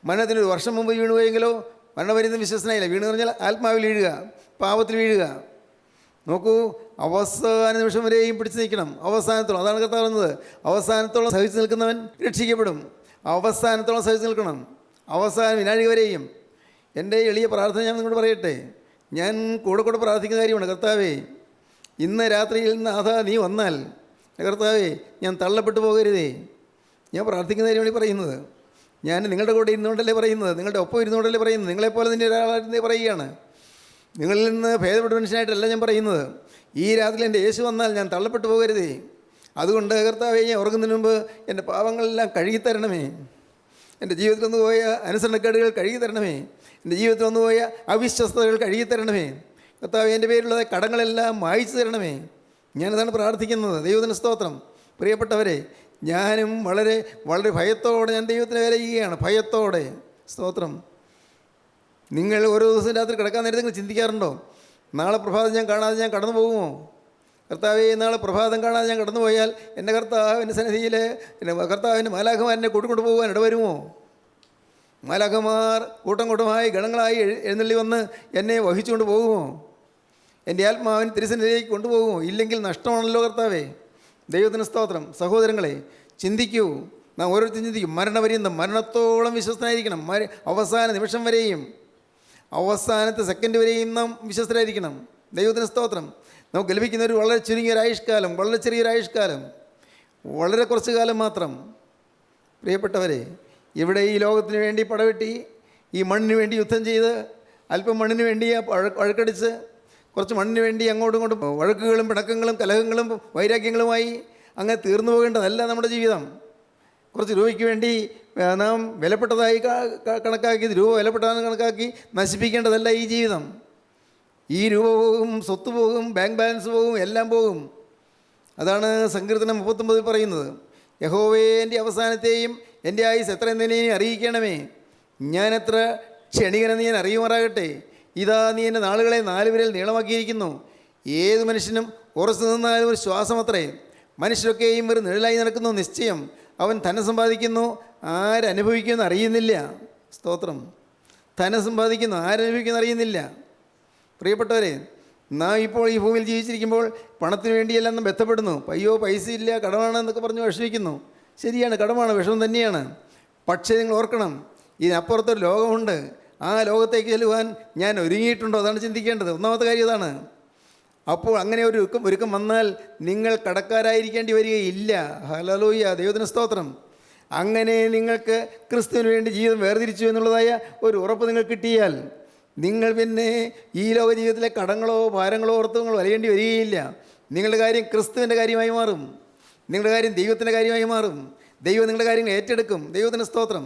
മരണത്തിന് 1 വർഷം മുമ്പ് വീണ് പോയെങ്കിലോ മരണപര്യന്തം വിശ്വസ്തനായില്ല. വീണ് പറഞ്ഞാൽ ആത്മാവിൽ വീഴുക, പാപത്തിൽ വീഴുക. നോക്കൂ, അവസാന നിമിഷം വരെയും പിടിച്ചു നിൽക്കണം. അവസാനത്തോളം, അതാണ് കർത്താവ് പറയുന്നത്, അവസാനത്തോളം സഹിച്ചു നിൽക്കുന്നവൻ രക്ഷിക്കപ്പെടും. അവസാനത്തോളം സഹിച്ചു നിൽക്കണം, അവസാന വിനാഴിക വരെയും. എൻ്റെ എളിയ പ്രാർത്ഥന ഞാൻ നിങ്ങളോട് പറയട്ടെ. ഞാൻ കൂടെ പ്രാർത്ഥിക്കുന്ന കാര്യമാണ്. കർത്താവേ, ഇന്ന് രാത്രിയിൽ നീ വന്നാൽ കർത്താവേ, ഞാൻ തള്ളപ്പെട്ടു പോകരുതേ. ഞാൻ പ്രാർത്ഥിക്കുന്ന കാര്യമാണ് ഈ പറയുന്നത്. ഞാൻ നിങ്ങളുടെ കൂടെ ഇരുന്നുകൊണ്ടല്ലേ പറയുന്നത്, നിങ്ങളുടെ ഒപ്പം ഇരുന്നുകൊണ്ടല്ലേ പറയുന്നത്. നിങ്ങളെപ്പോലെ തന്നെ ഒരാളായിരുന്നേ പറയുകയാണ്. നിങ്ങളിൽ നിന്ന് ഭേദപ്പെട്ട മനുഷ്യനായിട്ടല്ല ഞാൻ പറയുന്നത്. ഈ രാത്രി എൻ്റെ യേശു വന്നാൽ ഞാൻ തള്ളപ്പെട്ടു പോകരുതേ. അതുകൊണ്ട് കർത്താവേ, ഞാൻ ഉറങ്ങുന്നതിന് മുമ്പ് എൻ്റെ പാവങ്ങളെല്ലാം കഴുകിത്തരണമേ. എൻ്റെ ജീവിതത്തിൽ വന്നു പോയ അനുസരണക്കേടുകൾ കഴുകിത്തരണമേ. എൻ്റെ ജീവിതത്തിൽ വന്നു പോയ അവിശ്വസ്തതകൾ കഴുകിത്തരണമേ. കർത്താവേ, എൻ്റെ പേരിലുള്ള കടങ്ങളെല്ലാം മായ്ച്ചു തരണമേ. ഞാനതാണ് പ്രാർത്ഥിക്കുന്നത്. ദൈവത്തിന് സ്തോത്രം. പ്രിയപ്പെട്ടവരെ, ഞാനും വളരെ വളരെ ഭയത്തോടെ ഞാൻ ദൈവത്തിന് വേല ചെയ്യുകയാണ്, ഭയത്തോടെ. സ്തോത്രം. നിങ്ങൾ ഓരോ ദിവസം രാത്രി കിടക്കാൻ നേരത്തെ നിങ്ങൾ ചിന്തിക്കാറുണ്ടോ, നാളെ പ്രഭാതം ഞാൻ കാണാതെ ഞാൻ കടന്നു പോകുമോ? കർത്താവേ, നാളെ പ്രഭാതം കാണാതെ ഞാൻ കടന്നു പോയാൽ എൻ്റെ കർത്താവിൻ്റെ സന്നിധിയിൽ കർത്താവിൻ്റെ മാലാഖമാരനെ കൂട്ടിക്കൊണ്ടു പോകുവാൻ ഇടവരുമോ? മാലാഖമാർ കൂട്ടം കൂട്ടമായി ഗണങ്ങളായി എഴുന്നള്ളി വന്ന് എന്നെ വഹിച്ചുകൊണ്ട് പോകുമോ? എൻ്റെ ആത്മാവിന് തിരുസന്നിധിയിലേക്ക് കൊണ്ടുപോകുമോ? ഇല്ലെങ്കിൽ നഷ്ടമാണല്ലോ കർത്താവേ. ദൈവത്തിന് സ്തോത്രം. സഹോദരങ്ങളെ, ചിന്തിക്കൂ. നാം ഓരോരുത്തരും ചിന്തിക്കും, മരണപര്യന്തം മരണത്തോളം വിശ്വസ്തനായിരിക്കണം. അവസാന നിമിഷം വരെയും, അവസാനത്തെ സെക്കൻഡ് വരെയും നാം വിശ്വസ്തരായിരിക്കണം. ദൈവത്തിന് സ്തോത്രം. നമുക്ക് ലഭിക്കുന്ന ഒരു വളരെ ചുരുങ്ങിയൊരു ആയുഷ്കാലം, വളരെ ചെറിയൊരു ആയുഷ്കാലം, വളരെ കുറച്ച് കാലം മാത്രം. പ്രിയപ്പെട്ടവരെ, ഇവിടെ ഈ ലോകത്തിന് വേണ്ടി പടവെട്ടി, ഈ മണ്ണിന് വേണ്ടി യുദ്ധം ചെയ്ത്, അല്പം മണ്ണിന് വേണ്ടി വഴക്കടിച്ച്, കുറച്ച് മണ്ണിന് വേണ്ടി അങ്ങോട്ടും ഇങ്ങോട്ടും വഴക്കുകളും പിണക്കങ്ങളും കലഹങ്ങളും വൈരാഗ്യങ്ങളുമായി അങ്ങനെ തീർന്നു പോകേണ്ടതല്ല നമ്മുടെ ജീവിതം. കുറച്ച് രൂപയ്ക്ക് വേണ്ടി നാം വിലപ്പെട്ടതായി കണക്കാക്കി, രൂപ വിലപ്പെട്ടതാണെന്ന് കണക്കാക്കി നശിപ്പിക്കേണ്ടതല്ല ഈ ജീവിതം. ഈ രൂപ പോകും, സ്വത്ത് പോകും, ബാങ്ക് ബാലൻസ് പോകും, എല്ലാം പോകും. അതാണ് സങ്കീർത്തനം 39 പറയുന്നത്. യഹോവേ, എൻ്റെ അവസാനത്തെയും എൻ്റെ ആയുസ് എത്ര എന്നതിനെയും അറിയിക്കണമേ. ഞാൻ എത്ര ക്ഷണികനെന്ന് ഞാൻ അറിയുമാറാകട്ടെ. ഇതാ, നീ എൻ്റെ നാളുകളെ 4 വിരൽ നീളമാക്കിയിരിക്കുന്നു. ഏത് മനുഷ്യനും ഉറച്ചു നിന്നാലും ഒരു ശ്വാസമത്രേ. മനുഷ്യരൊക്കെയും ഒരു നിഴലായി നടക്കുന്നു. നിശ്ചയം അവൻ ധനം സമ്പാദിക്കുന്നു, ആരനുഭവിക്കുമെന്ന് അറിയുന്നില്ല. സ്തോത്രം. ധനം സമ്പാദിക്കുന്നു, ആരനുഭവിക്കുമെന്ന് അറിയുന്നില്ല. പ്രിയപ്പെട്ടവരെ, നാം ഇപ്പോൾ ഈ ഭൂമിയിൽ ജീവിച്ചിരിക്കുമ്പോൾ പണത്തിന് വേണ്ടിയെല്ലാം നാം ബന്ധപ്പെടുന്നു. അയ്യോ, പൈസ ഇല്ല, കടമാണ് എന്നൊക്കെ പറഞ്ഞ് വിഷമിക്കുന്നു. ശരിയാണ്, കടമാണ്, വിഷമം തന്നെയാണ്. പക്ഷേ നിങ്ങൾ ഓർക്കണം, ഇതിനപ്പുറത്തൊരു ലോകമുണ്ട്. ആ ലോകത്തേക്ക് ചെല്ലുവാൻ ഞാൻ ഒരുങ്ങിയിട്ടുണ്ടോ? അതാണ് ചിന്തിക്കേണ്ടത്. ഒന്നാമത്തെ കാര്യം അതാണ്. അപ്പോൾ അങ്ങനെ ഒരു ഒരുക്കം വന്നാൽ നിങ്ങൾ കടക്കാരായിരിക്കേണ്ടി വരികയില്ല. ഹല്ലേലൂയ, ദൈവത്തിന് സ്തോത്രം. അങ്ങനെ നിങ്ങൾക്ക് ക്രിസ്തുവിന് വേണ്ടി ജീവിതം വേർതിരിച്ചു എന്നുള്ളതായ ഒരു ഉറപ്പ് നിങ്ങൾ കിട്ടിയാൽ നിങ്ങൾ പിന്നെ ഈ ലോക ജീവിതത്തിലെ കടങ്ങളോ ഭാരങ്ങളോ ഓർത്തങ്ങളോ വലയേണ്ടി വരികയില്ല. നിങ്ങളുടെ കാര്യം ക്രിസ്തുവിൻ്റെ കാര്യമായി മാറും. നിങ്ങളുടെ കാര്യം ദൈവത്തിൻ്റെ കാര്യമായി മാറും. ദൈവം നിങ്ങളുടെ കാര്യങ്ങൾ ഏറ്റെടുക്കും. ദൈവത്തിന് സ്തോത്രം.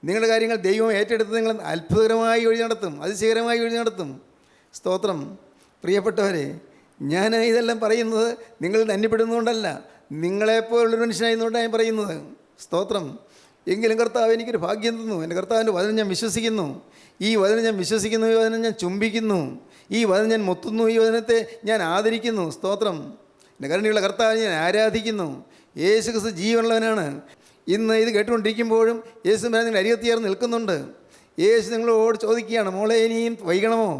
നിങ്ങളുടെ കാര്യങ്ങൾ ദൈവം ഏറ്റെടുത്ത് നിങ്ങൾ അത്ഭുതകരമായി വഴി നടത്തും, അതിശയകരമായി വഴി നടത്തും. സ്തോത്രം. പ്രിയപ്പെട്ടവരെ, ഞാൻ ഇതെല്ലാം പറയുന്നത് നിങ്ങൾ ധന്യപ്പെടുന്നതുകൊണ്ടല്ല, നിങ്ങളെപ്പോലുള്ളൊരു മനുഷ്യനായതുകൊണ്ടാണ് ഞാൻ പറയുന്നത്. സ്തോത്രം. എങ്കിലും കർത്താവ് എനിക്കൊരു ഭാഗ്യം തന്നു. എൻ്റെ കർത്താവിൻ്റെ വചനം ഞാൻ വിശ്വസിക്കുന്നു. ഈ വചനം ഞാൻ വിശ്വസിക്കുന്നു. ഈ വചനം ഞാൻ ചുംബിക്കുന്നു. ഈ വചനം ഞാൻ മുത്തുന്നു. ഈ വചനത്തെ ഞാൻ ആദരിക്കുന്നു. സ്തോത്രം. എൻ്റെ കരുണയുള്ള കർത്താവിനെ ഞാൻ ആരാധിക്കുന്നു. യേശു ക്രിസ്തു ജീവനുള്ളവനാണ്. ഇന്ന് ഇത് കേട്ടുകൊണ്ടിരിക്കുമ്പോഴും യേശു നിങ്ങൾ അരികത്തിയേർന്ന് നിൽക്കുന്നുണ്ട്. യേശു നിങ്ങളോട് ചോദിക്കുകയാണ്, മോളെ, ഇനിയും വൈകണമോ?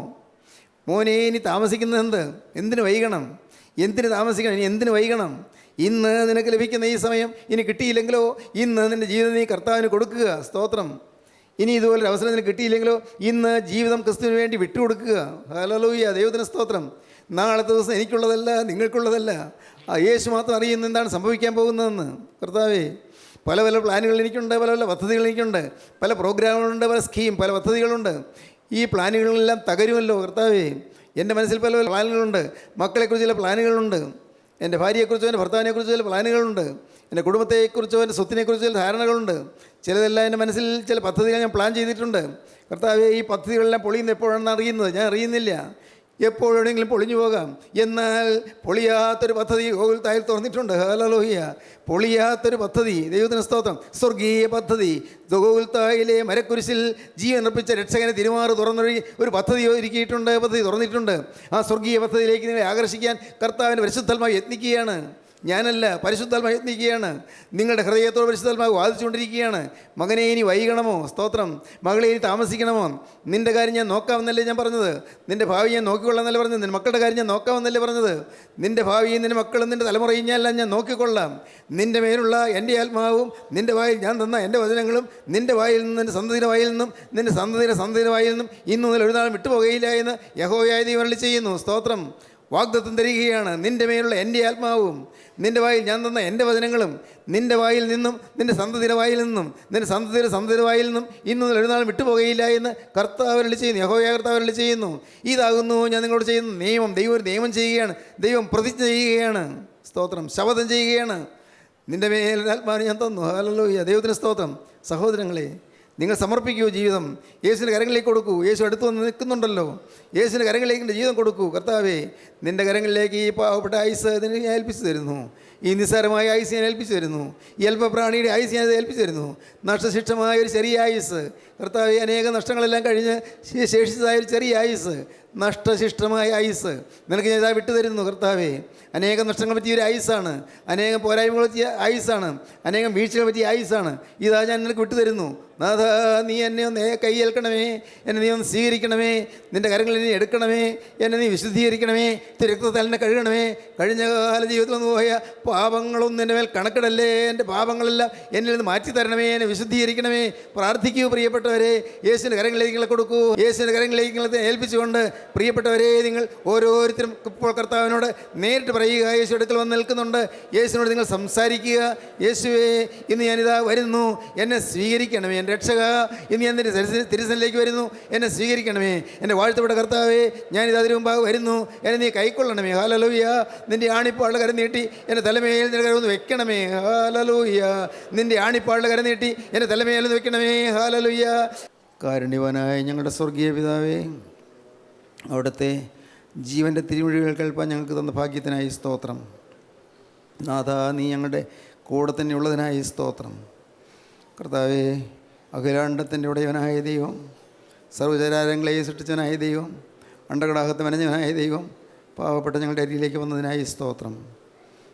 മോനെ, ഇനി താമസിക്കുന്നത് എന്തിന് വൈകണം? എന്തിന് താമസിക്കണം? ഇനി എന്തിന് വൈകണം? ഇന്ന് നിനക്ക് ലഭിക്കുന്ന ഈ സമയം ഇനി കിട്ടിയില്ലെങ്കിലോ ഇന്ന് നിൻ്റെ ജീവിതം നീ കർത്താവിന് കൊടുക്കുക. സ്തോത്രം. ഇനി ഇതുപോലൊരു അവസരം നിനക്ക് കിട്ടിയില്ലെങ്കിലോ ഇന്ന് ജീവിതം ക്രിസ്തുവിന് വേണ്ടി വിട്ടുകൊടുക്കുക. ഹല്ലേലൂയ, ദൈവത്തിന് സ്തോത്രം. നാളത്തെ ദിവസം എനിക്കുള്ളതല്ല, നിങ്ങൾക്കുള്ളതല്ല. യേശു മാത്രം അറിയുന്ന എന്താണ് സംഭവിക്കാൻ പോകുന്നതെന്ന്. കർത്താവേ, പല പല പ്ലാനുകൾ എനിക്കുണ്ട്, പല പല പദ്ധതികൾ എനിക്കുണ്ട്, പല പ്രോഗ്രാമുകളുണ്ട്, പല സ്കീം, പല പദ്ധതികളുണ്ട്. ഈ പ്ലാനുകളെല്ലാം തകരുമല്ലോ കർത്താവേ. എൻ്റെ മനസ്സിൽ പല പല പ്ലാനുകളുണ്ട്. മക്കളെക്കുറിച്ച് ചില പ്ലാനുകളുണ്ട്. എൻ്റെ ഭാര്യയെക്കുറിച്ചോ എൻ്റെ ഭർത്താവിനെക്കുറിച്ചോ ചില പ്ലാനുകളുണ്ട്. എൻ്റെ കുടുംബത്തെക്കുറിച്ചോ എൻ്റെ സ്വത്തിനെക്കുറിച്ചോ ചില ധാരണകളുണ്ട്. ചിലതെല്ലാം എൻ്റെ മനസ്സിൽ ചില പദ്ധതികൾ ഞാൻ പ്ലാൻ ചെയ്തിട്ടുണ്ട്. കർത്താവേ, ഈ പദ്ധതികളെല്ലാം പൊളിയുന്നത് എപ്പോഴാണെന്ന് അറിയുന്നത് ഞാൻ അറിയുന്നില്ല. എപ്പോഴെങ്കിലും പൊളിഞ്ഞു പോകാം. എന്നാൽ പൊളിയാത്തൊരു പദ്ധതി ഗോകുൽത്തായിൽ തുറന്നിട്ടുണ്ട്. ഹല്ലേലൂയ, പൊളിയാത്തൊരു പദ്ധതി. ദൈവത്തിന് സ്തോത്രം. സ്വർഗീയ പദ്ധതി. ഗോകുൽത്തായിലെ മരക്കുരിശിൽ ജീവൻ അർപ്പിച്ച രക്ഷകനെ തിരുമാറ് തുറന്നൊഴി ഒരു പദ്ധതി ഒരുക്കിയിട്ടുണ്ട്, പദ്ധതി തുറന്നിട്ടുണ്ട്. ആ സ്വർഗീയ പദ്ധതിയിലേക്ക് നിങ്ങളെ ആകർഷിക്കാൻ കർത്താവിൻ്റെ പരിശുദ്ധാത്മാവ് യത്നിക്കുകയാണ്. ഞാനല്ല, പരിശുദ്ധാത്മാവ് യത്നിക്കുകയാണ്. നിങ്ങളുടെ ഹൃദയത്തോട് പരിശുദ്ധാത്മാവ് വാദിച്ചുകൊണ്ടിരിക്കുകയാണ്. മകനെ, ഇനി വൈകണമോ? സ്തോത്രം. മകളെ, ഇനി താമസിക്കണമോ? നിൻ്റെ കാര്യം ഞാൻ നോക്കാമെന്നല്ലേ ഞാൻ പറഞ്ഞത്. നിൻ്റെ ഭാവി ഞാൻ നോക്കിക്കൊള്ളാമെന്നല്ലേ പറഞ്ഞത്. നിൻ്റെ മക്കളുടെ കാര്യം ഞാൻ നോക്കാമെന്നല്ലേ പറഞ്ഞത്. നിൻ്റെ ഭാവിയും നിൻ്റെ മക്കളും നിൻ്റെ തലമുറയും ഞാൻ നോക്കിക്കൊള്ളാം. നിൻ്റെ മേലുള്ള എൻ്റെ ആത്മാവും നിൻ്റെ വായിൽ ഞാൻ തന്ന എൻ്റെ വചനങ്ങളും നിൻ്റെ വായിൽ നിന്നും നിൻ്റെ സന്തതിയുടെ വായിൽ നിന്നും നിൻ്റെ സന്തതിയുടെ വായിൽ നിന്നും ഇന്നു മുതൽ ഒരു നാൾ വിട്ടുപോകയില്ല എന്ന് യഹോവയായ ദൈവം അരുളിച്ചെയ്യുന്നു. സ്തോത്രം. വാഗ്ദത്തം തരികയാണ്. നിൻ്റെ മേലുള്ള എൻ്റെ ആത്മാവും നിൻ്റെ വായിൽ ഞാൻ തന്ന എൻ്റെ വചനങ്ങളും നിൻ്റെ വായിൽ നിന്നും നിൻ്റെ സന്തതിയുടെ വായിൽ നിന്നും നിൻ്റെ സന്തതിയുടെ വായിൽ നിന്നും ഇന്നു ഒരു നാൾ വിട്ടുപോകയില്ല എന്ന് കർത്താവ് അരുളിച്ചെയ്യുന്നു. യഹോവയായ കർത്താവ് അരുളിച്ചെയ്യുന്നു. ഇതാകുന്നു ഞാൻ നിങ്ങളോട് ചെയ്യുന്ന നിയമം. ദൈവം ഒരു നിയമം ചെയ്യുകയാണ്. ദൈവം പ്രതിജ്ഞ ചെയ്യുകയാണ്. സ്തോത്രം. ശപഥം ചെയ്യുകയാണ്. നിൻ്റെ മേൽ ആത്മാവിനെ ഞാൻ തന്നു. ഹല്ലേലൂയ, ദൈവത്തിന് സ്തോത്രം. സഹോദരങ്ങളെ, നിങ്ങൾ സമർപ്പിക്കൂ ജീവിതം. യേശുവിൻ്റെ കരങ്ങളിലേക്ക് കൊടുക്കൂ. യേശു അടുത്ത് വന്ന് നിൽക്കുന്നുണ്ടല്ലോ. യേശുവിൻ്റെ കരങ്ങളിലേക്ക് എൻ്റെ ജീവിതം കൊടുക്കൂ. കർത്താവേ, നിൻ്റെ കരങ്ങളിലേക്ക് ഈ പാവപ്പെട്ട ആയുസ് അതിന് ഞാൻ ഏൽപ്പിച്ചു തരുന്നു. ഈ നിസ്സാരമായ ആയുസ് ഞാൻ ഏൽപ്പിച്ചു തരുന്നു. ഈ അല്പപ്രാണിയുടെ ആയുസ് ഞാൻ ഏൽപ്പിച്ചു തരുന്നു. നഷ്ടശിഷ്ടമായ ഒരു ചെറിയ ആയുസ് കർത്താവേ, അനേക നഷ്ടങ്ങളെല്ലാം കഴിഞ്ഞ് ശേഷിച്ചതായ ഒരു ചെറിയ ആയുസ്, നഷ്ടശിഷ്ടമായ ആയുസ് നിനക്ക് ഞാൻ ഇതാ വിട്ടു തരുന്നു. കർത്താവേ, അനേകം നഷ്ടങ്ങൾ പറ്റിയ ഒരു ആയുസ്സാണ്, അനേകം പോരായ്മകൾ പറ്റിയ ആയുസ്സാണ്, അനേകം വീഴ്ചകൾ പറ്റിയ ആയുസ്സാണ്. ഇതാ ഞാൻ നിനക്ക് വിട്ടു തരുന്നു. നാഥ, നീ എന്നെ ഒന്ന് കൈയേൽക്കണമേ, എന്നെ നീ ഒന്ന് സ്വീകരിക്കണമേ, നിൻ്റെ കരങ്ങളിൽ എന്നെ എടുക്കണമേ, എന്നെ നീ വിശുദ്ധീകരിക്കണമേ, രക്തത്താൽ എന്നെ കഴുകണമേ. കഴിഞ്ഞ കാല ജീവിതത്തിൽ നിന്ന് പോയ പാപങ്ങളൊന്നും എൻ്റെ മേൽ കണക്കിടല്ലേ. എൻ്റെ പാപങ്ങളെല്ലാം എന്നിൽ നിന്ന് മാറ്റി തരണമേ, എന്നെ വിശുദ്ധീകരിക്കണമേ. പ്രാർത്ഥിക്കൂ പ്രിയപ്പെട്ടവരെ, യേശുവിൻ്റെ കരങ്ങളിലേക്ക് നിങ്ങളെ കൊടുക്കൂ. യേശുവിൻ്റെ കരങ്ങളിലേക്ക് നിങ്ങളെ ഏൽപ്പിച്ചുകൊണ്ട് പ്രിയപ്പെട്ടവരെ, നിങ്ങൾ ഓരോരുത്തരും ഇപ്പോൾ കർത്താവിനോട് നേരിട്ട് പറയുക. യേശു അടുക്കൽ വന്ന് നിൽക്കുന്നുണ്ട്. യേശുവിനോട് നിങ്ങൾ സംസാരിക്കുക. യേശുവേ, ഇന്ന് ഞാനിതാ വരുന്നു, എന്നെ സ്വീകരിക്കണമേ. എൻ്റെ രക്ഷക, ഇന്ന് ഞാൻ നിൻ്റെ തിരുസനിലേക്ക് വരുന്നു, എന്നെ സ്വീകരിക്കണമേ. എൻ്റെ വാഴ്ത്തപ്പെട്ട കർത്താവേ, ഞാനിത് അതിന് മുമ്പാകെ വരുന്നു, എന്നെ നീ കൈക്കൊള്ളണമേ. ഹല്ലേലൂയ. നിൻ്റെ ആണിപ്പാളുടെ കരം നീട്ടി എൻ്റെ തലമേൽ നിന്റെ കരം ഒന്ന് വെക്കണമേ. ഹല്ലേലൂയ. നിൻ്റെ ആണിപ്പാളുടെ കരം നീട്ടി എൻ്റെ തലമേൽ ഒന്ന് വെക്കണമേ. ഹല്ലേലൂയ. കാരുണ്യവാനായ ഞങ്ങളുടെ സ്വർഗീയ പിതാവേ, അവിടുത്തെ ജീവൻ്റെ തിരുമൊഴികൾ കേൾപ്പാൻ ഞങ്ങൾക്ക് തന്ന ഭാഗ്യത്തിനായി സ്തോത്രം. നാഥ, നീ ഞങ്ങളുടെ കൂടെ തന്നെ ഉള്ളതിനായി സ്തോത്രം. കർത്താവേ, അഖിലാണ്ടത്തിൻ്റെ ഉടയവനായ ദൈവം, സർവ്വചരാരങ്ങളെ സൃഷ്ടിച്ചവനായ ദൈവം, അണ്ടകടാഹത്ത് മെനഞ്ഞവനായ ദൈവം, പാവപ്പെട്ട ഞങ്ങളുടെ അരിയിലേക്ക് വന്നതിനായി സ്തോത്രം.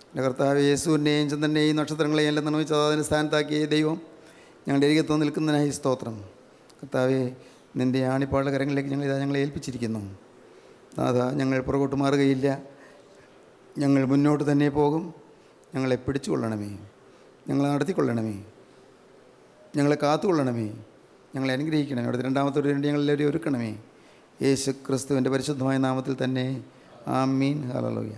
എൻ്റെ കർത്താവ്, യേശുവിൻ്റെയും ചന്ദ്രൻ്റെയും നക്ഷത്രങ്ങളെയും എല്ലാം നിർമ്മിച്ചത് അതിന് സ്ഥാനത്താക്കിയ ദൈവം, ഞങ്ങളുടെ അരികത്ത് നിൽക്കുന്നതിനായി സ്തോത്രം. കർത്താവേ, നിൻ്റെ ആണിപ്പാളുടെ കരങ്ങളിലേക്ക് ഞങ്ങളെ ഏൽപ്പിച്ചിരിക്കുന്നു. നാഥ, ഞങ്ങൾ പുറകോട്ട് മാറുകയില്ല, ഞങ്ങൾ മുന്നോട്ട് തന്നെ പോകും. ഞങ്ങളെ പിടിച്ചുകൊള്ളണമേ, ഞങ്ങളെ നടത്തിക്കൊള്ളണമേ, ഞങ്ങളെ കാത്തുകൊള്ളണമേ, ഞങ്ങളെ അനുഗ്രഹിക്കണമേ. അവിടുത്തെ രണ്ടാമത്തെ വേണ്ടി ഞങ്ങളെല്ലാവരും ഒരുക്കണമേ. യേശു ക്രിസ്തുവിൻ്റെ പരിശുദ്ധമായ നാമത്തിൽ തന്നെ. ആമീൻ. ഹല്ലേലൂയ.